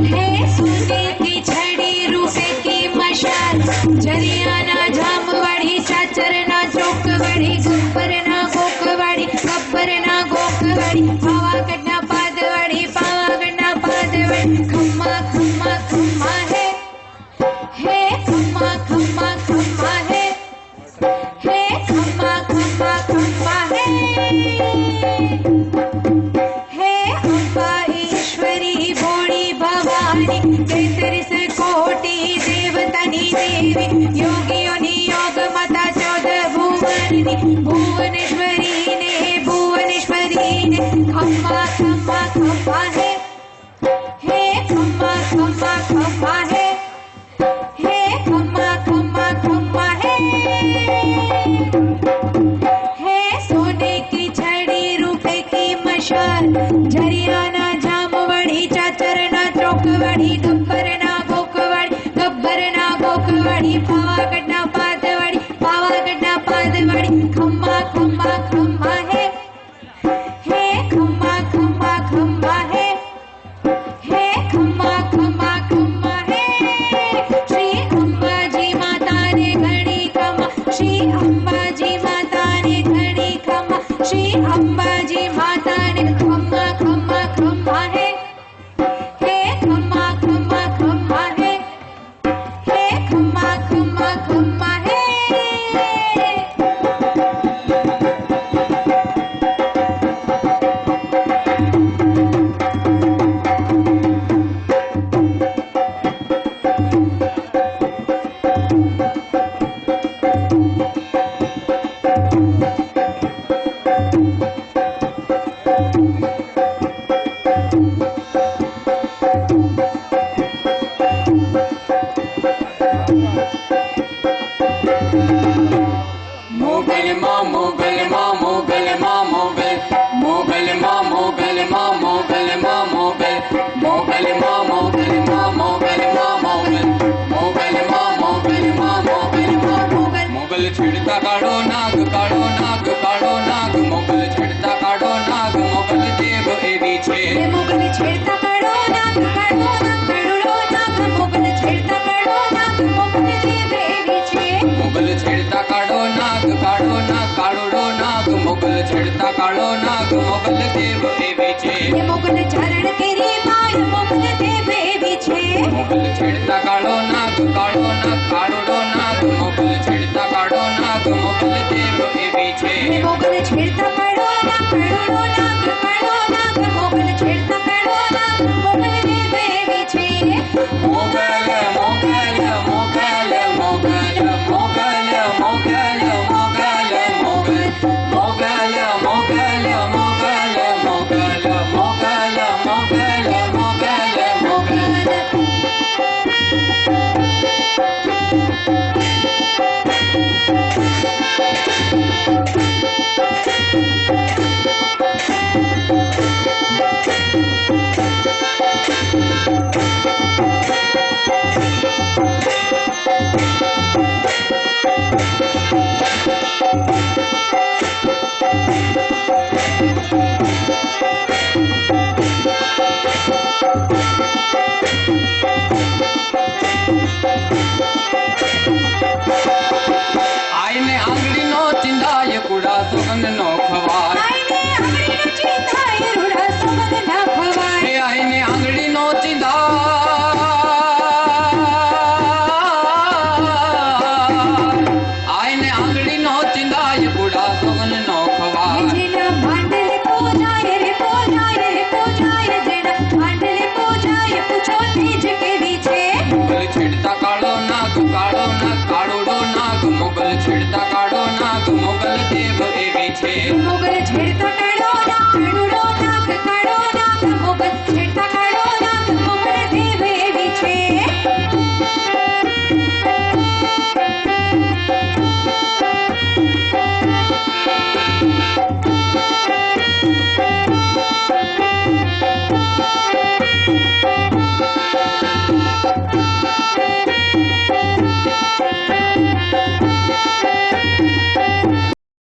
है सोने की छड़ी रुपए की मशाल, जरिया ना जाम वाड़ी चाचर ना चौक वाड़ी, गब्बर ना गोक वाड़ी, गब्बर ना गोक वाड़ी, पावागढ़ ना पाद वाड़ी, पावागढ़ ना पाद वाड़ी। खम्मा खम्मा खम्मा है खम्मा खम्मा खम्मा है खम्मा खम्मा खम्मा है अम्बा ईश्वरी भोड़ी भवानी, 33 कोटि देवतनी देवी, योगियोनि योग माता 14 भुवनी, भुवनेश्वरी ने खम्मा खम्मा खम्मा है खम्मा खम्मा खम्मा है खम्मा खम्मा खम्मा है सोने की छड़ी रुपए की मशाल, झरिया ना जाम वड़ी चाचर ना चौक वड़ी, गब्बर ना गोक वड़ी, गब्बर ना गोक वड़ी, पावागढ़ ना पाद वड़ी, पावागढ़ ना पाद वड़ी। खम्मा खम्मा खम्मा है खम्मा खम्मा खम्मा है खम्मा खम्मा खम्मा है। श्री अंबाजी माता ने घड़ी खम्मा, श्री अंबाजी माता ने घड़ी खम्मा, श्री अंबाजी माता ने खम्मा खम्मा खम्मा है खम्मा खम्मा खम्मा है खम्मा खम्मा खम्मा है। मोगल माँ मोगल माँ मोगल माँ मोगल, मोगल माँ मोगल माँ मोगल माँ मोगल, मोगल माँ मोगल माँ मोगल माँ मोगल, मोगल माँ मोगल माँ मोगल माँ मोगल। मोगल छिड़ता काढ़ो नाग काढ़ो नाग काढ़ो नाग, मोगल छिड़ता काढ़ो नाग, मोगल देव एवी छे। मोगल छेड़ता काढ़ो नाग काढ़ो नाग काढ़ो नाग, मोगल छेड़ता काढ़ो नाग, मोगल देव एवी छे। मोगल छिड़ता काढ़ो नाग काढ़ो नाग काढ़ो नाग, मोगल छिड़ता काढ़ो नाग, मोगल देव एवी छे। मोगल चरण केरी बाळ, मोगल देव एवी छे। मोगल छिड़ता काढ़ो नाग काढ़ो नाग, मोगल छिड़ता काढ़ो नाग, मोगल देव एवी छे। मोगल छेड़ता काढ़ो नाग काढ़ो नाग काढ़ो नाग, मोगल छेड़ता काढ़ो नाग, मोगल देव एवी छे। मोगल मोगल मोगल मोगल मोगल मोगल मोगल मोगल मोगल मोगल मोगल मोगल मोगल मोगल मोगल मोगल। आईने आंगળી નો ચિંધાય કુડા સોગંદ નો ખવાય, આઈને આંગળી નો ચિંતાય રૂડા સોગંદ ના ખવાય, એ આઈને આંગળી નો ચિંધાય, આઈને આંગળી નો ચિંધાય કુડા સોગંદ નો ખવાય। જેના ભાંડલે પૂજાય રે પૂજાય રે પૂજાય, જેના ભાંડલે પૂજાય પૂછો તેજ કેવી છે। મોગલ છેડતા કાળો નાગ કાળોડો નાગ, મોગલ છેડતા કાળો નાગ, મોગલ દેવ એવી છે।